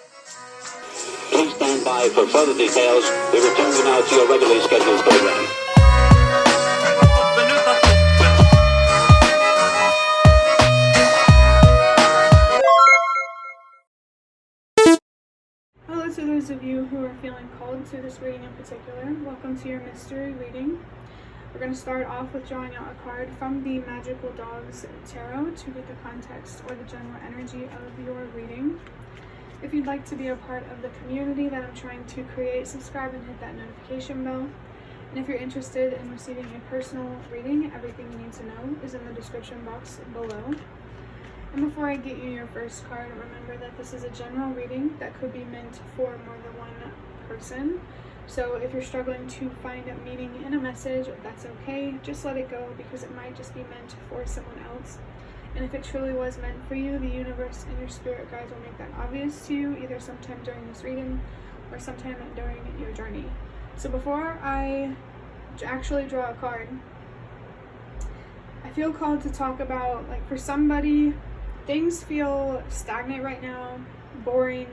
Please stand by for further details. We return you now to your regularly scheduled program. Hello to those of you who are feeling called to this reading in particular. Welcome to your mystery reading. We're going to start off with drawing out a card from the Magical Dogs Tarot to get the context or the general energy of your reading. If you'd like to be a part of the community that I'm trying to create, subscribe and hit that notification bell. And if you're interested in receiving a personal reading, everything you need to know is in the description box below. And before I get you your first card, remember that this is a general reading that could be meant for more than one person. So if you're struggling to find a meaning in a message, that's okay. Just let it go because it might just be meant for someone else. And if it truly was meant for you, the universe and your spirit guides will make that obvious to you, either sometime during this reading or sometime during your journey. So before I actually draw a card, I feel called to talk about, like, for somebody, things feel stagnant right now, boring,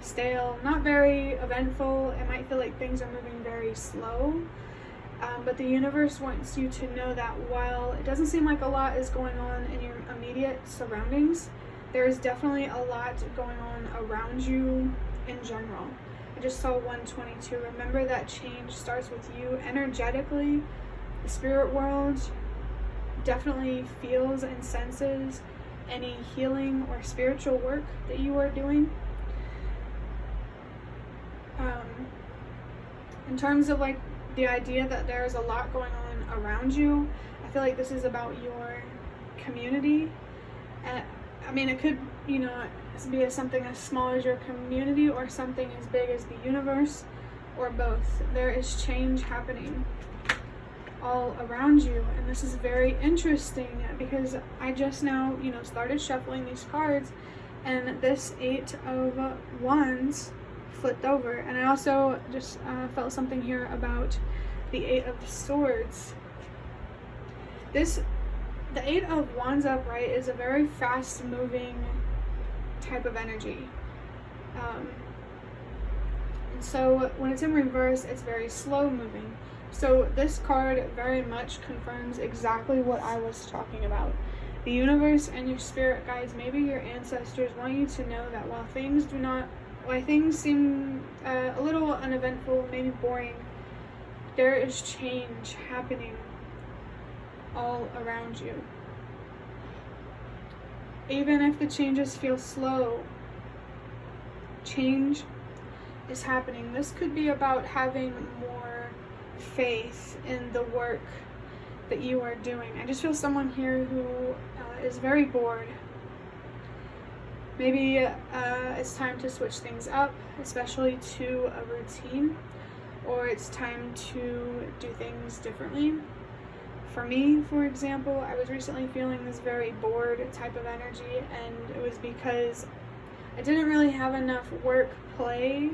stale, not very eventful. It might feel like things are moving very slow. But the universe wants you to know that while it doesn't seem like a lot is going on in your immediate surroundings, there is definitely a lot going on around you in general. I just saw 122. Remember that change starts with you energetically. The spirit world definitely feels and senses any healing or spiritual work that you are doing. In terms of like the idea that there's a lot going on around you, I feel like this is about your community. And I mean, it could, be something as small as your community or something as big as the universe, or both. There is change happening all around you, and this is very interesting because I just now, started shuffling these cards, and this 8 of Wands flipped over, and I also just felt something here about the 8 of Swords. The 8 of Wands upright is a very fast moving type of energy, and so when it's in reverse, it's very slow moving. So this card very much confirms exactly what I was talking about. The universe and your spirit guides, maybe your ancestors, want you to know that while things seem a little uneventful, maybe boring, there is change happening all around you. Even if the changes feel slow, change is happening. This could be about having more faith in the work that you are doing. I just feel someone here who is very bored. Maybe it's time to switch things up, especially to a routine, or it's time to do things differently. For me, for example, I was recently feeling this very bored type of energy, and it was because I didn't really have enough work-play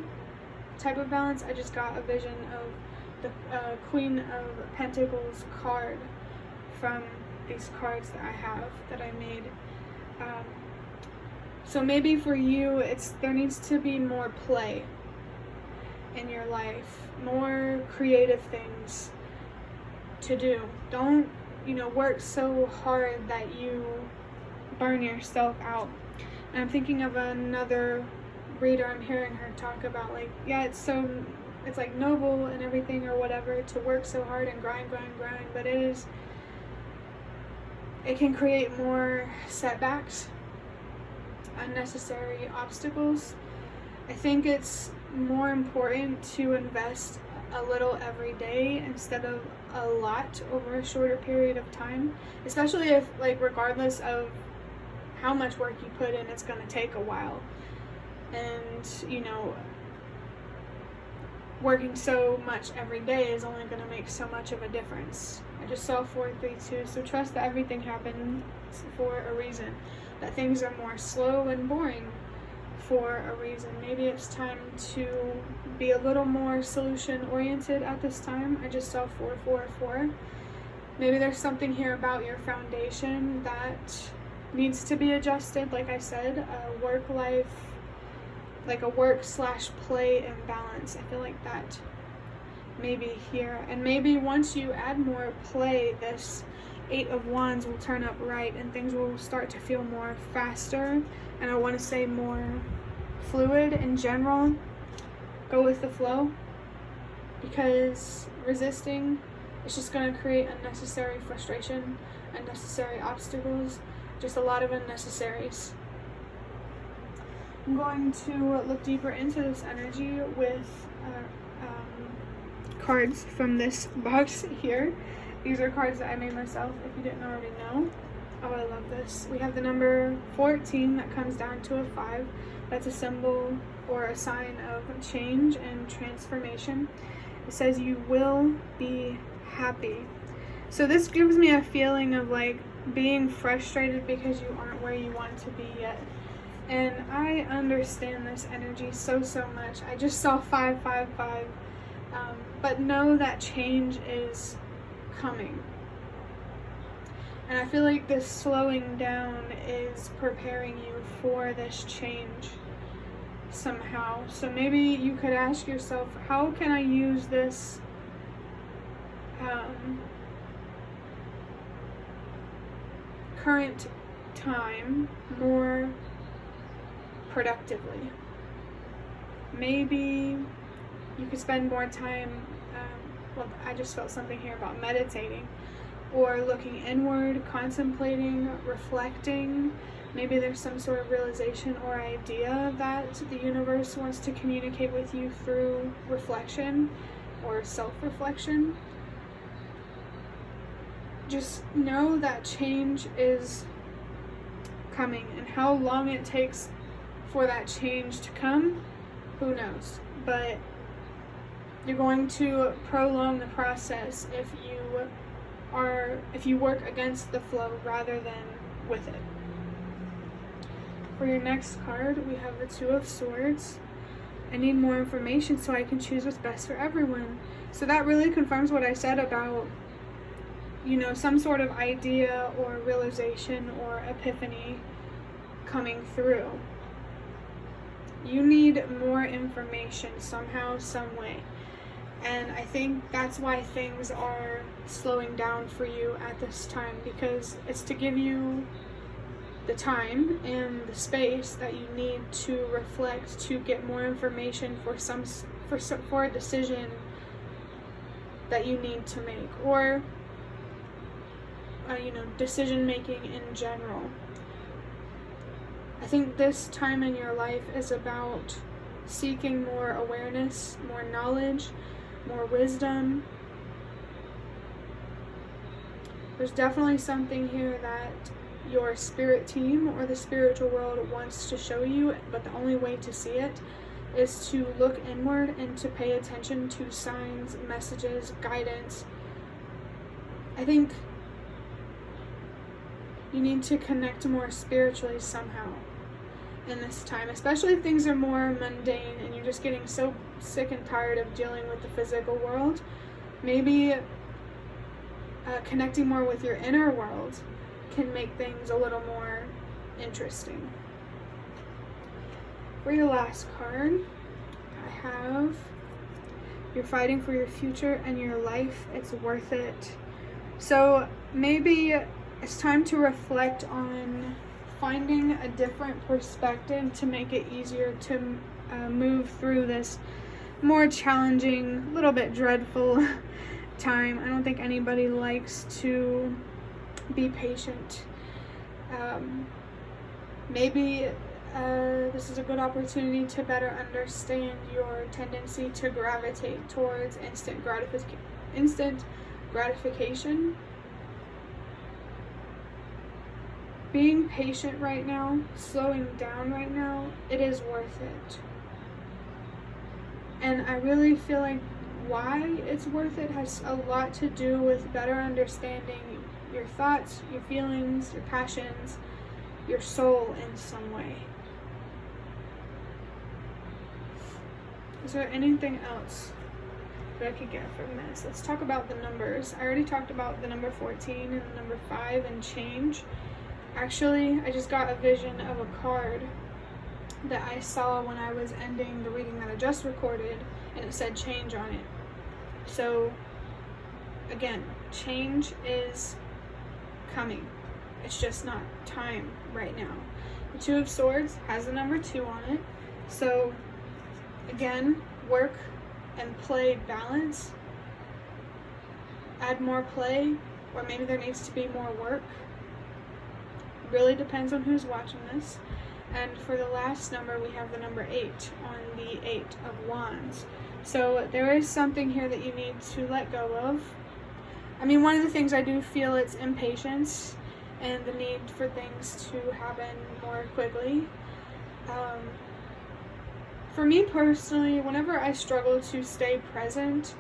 type of balance. I just got a vision of the Queen of Pentacles card from these cards that I have, that I made. So maybe for you, there needs to be more play in your life, more creative things to do. Don't, work so hard that you burn yourself out. And I'm thinking of another reader. I'm hearing her talk about, like, yeah, it's like noble and everything or whatever to work so hard and grind, but it can create more setbacks, unnecessary obstacles. I think it's more important to invest a little every day instead of a lot over a shorter period of time, especially if, like, regardless of how much work you put in, it's going to take a while. And working so much every day is only going to make so much of a difference. I just saw 432, so trust that everything happens for a reason, that things are more slow and boring for a reason. Maybe it's time to be a little more solution oriented at this time. I just saw 444. Maybe there's something here about your foundation that needs to be adjusted. Like I said, work life like a work/play imbalance. I feel like that maybe here. And maybe once you add more play, this 8 of Wands will turn up right and things will start to feel more faster, and I want to say more fluid in general. Go with the flow, because resisting is just going to create unnecessary frustration, unnecessary obstacles, just a lot of unnecessaries. I'm going to look deeper into this energy with cards from this box here. These are cards that I made myself, if you didn't already know. Oh, I love this. We have the number 14 that comes down to a 5. That's a symbol or a sign of change and transformation. It says you will be happy. So this gives me a feeling of like being frustrated because you aren't where you want to be yet. And I understand this energy so much. I just saw 555. But know that change is coming. And I feel like this slowing down is preparing you for this change somehow. So maybe you could ask yourself, how can I use this current time more productively? Maybe you could spend more time, well, I just felt something here about meditating, or looking inward, contemplating, reflecting. Maybe there's some sort of realization or idea that the universe wants to communicate with you through reflection or self-reflection. Just know that change is coming, and how long it takes for that change to come, who knows? But you're going to prolong the process if you work against the flow rather than with it. For your next card, we have the 2 of Swords. I need more information so I can choose what's best for everyone. So that really confirms what I said about, you know, some sort of idea or realization or epiphany coming through. You need more information somehow, some way. And I think that's why things are slowing down for you at this time, because it's to give you the time and the space that you need to reflect, to get more information for a decision that you need to make, or decision making in general. I think this time in your life is about seeking more awareness, more knowledge, more wisdom. There's definitely something here that your spirit team or the spiritual world wants to show you, but the only way to see it is to look inward and to pay attention to signs, messages, guidance. I think you need to connect more spiritually somehow in this time, especially if things are more mundane and you're just getting so sick and tired of dealing with the physical world. Maybe connecting more with your inner world can make things a little more interesting. For your last card, I have you're fighting for your future and your life. It's worth it. So maybe it's time to reflect on finding a different perspective to make it easier to move through this more challenging, little bit dreadful time. I don't think anybody likes to be patient. Maybe this is a good opportunity to better understand your tendency to gravitate towards instant gratification. Being patient right now, slowing down right now, it is worth it. And I really feel like why it's worth it has a lot to do with better understanding your thoughts, your feelings, your passions, your soul in some way. Is there anything else that I could get from this? Let's talk about the numbers. I already talked about the number 14 and the number 5 and change. Actually, I just got a vision of a card that I saw when I was ending the reading that I just recorded, and it said change on it. So again, change is coming. It's just not time right now. The Two of Swords has the number 2 on it. So again, work and play balance. Add more play, or maybe there needs to be more work. Really depends on who's watching this. And for the last number, we have the number 8 on the 8 of Wands. So there is something here that you need to let go of. I mean, one of the things I do feel it's impatience and the need for things to happen more quickly. For me personally, whenever I struggle to stay present,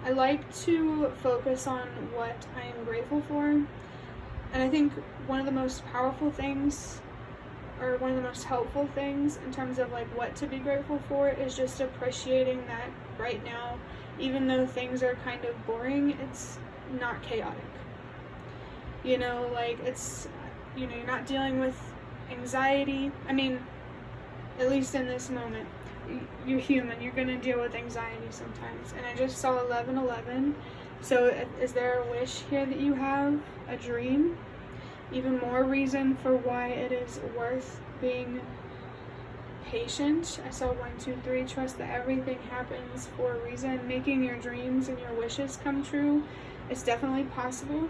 I like to focus on what I am grateful for. And I think one of the most powerful things, or one of the most helpful things in terms of like what to be grateful for, is just appreciating that right now, even though things are kind of boring, it's not chaotic. You know, like it's, you know, you're not dealing with anxiety. I mean, at least in this moment, you're human, you're gonna deal with anxiety sometimes. And I just saw 1111. So is there a wish here that you have? A dream? Even more reason for why it is worth being patient. I saw 1, 2, 3. Trust that everything happens for a reason. Making your dreams and your wishes come true is definitely possible.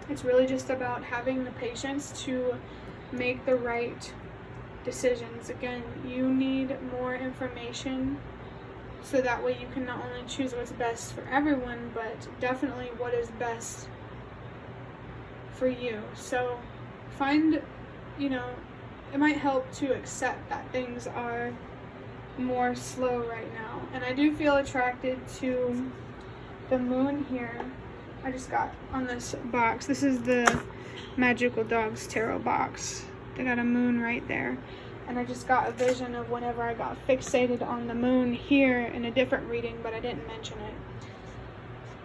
It's really just about having the patience to make the right decisions. Again, you need more information so that way you can not only choose what's best for everyone, but definitely what is best for you. So find, you know, it might help to accept that things are more slow right now. And I do feel attracted to the moon here. I just got on this box. This is the Magical Dogs Tarot box. They got a moon right there. And I just got a vision of whenever I got fixated on the moon here in a different reading, but I didn't mention it.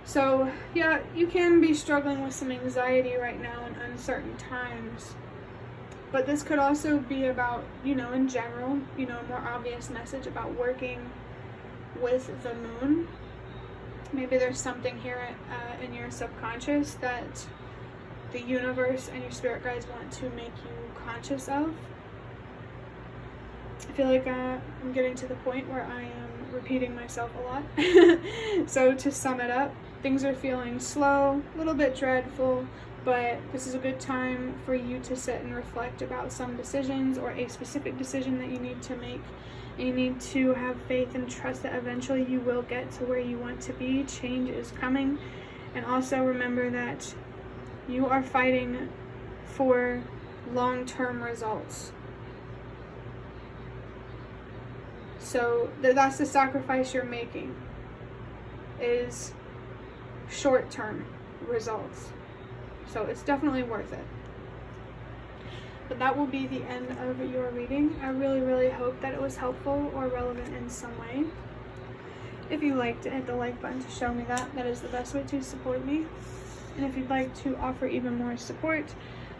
So yeah, you can be struggling with some anxiety right now in uncertain times. But this could also be about, you know, in general, you know, a more obvious message about working with the moon. Maybe there's something here in your subconscious that the universe and your spirit guides want to make you conscious of. I feel like I'm getting to the point where I am repeating myself a lot. So to sum it up, things are feeling slow, a little bit dreadful, but this is a good time for you to sit and reflect about some decisions or a specific decision that you need to make. And you need to have faith and trust that eventually you will get to where you want to be. Change is coming. And also remember that you are fighting for long-term results. So that's the sacrifice you're making, is short-term results. So it's definitely worth it. But that will be the end of your reading. I really, really hope that it was helpful or relevant in some way. If you liked it, hit the like button to show me that. That is the best way to support me. And if you'd like to offer even more support,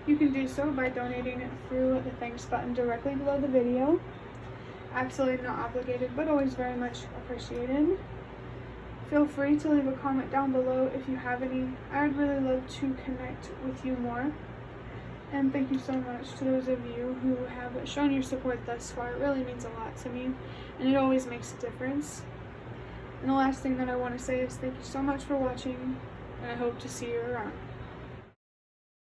you can do so by donating through the thanks button directly below the video. Absolutely not obligated, but always very much appreciated. Feel free to leave a comment down below if you have any. I'd really love to connect with you more. And thank you so much to those of you who have shown your support thus far. It really means a lot to me, and it always makes a difference. And the last thing that I want to say is thank you so much for watching, and I hope to see you around.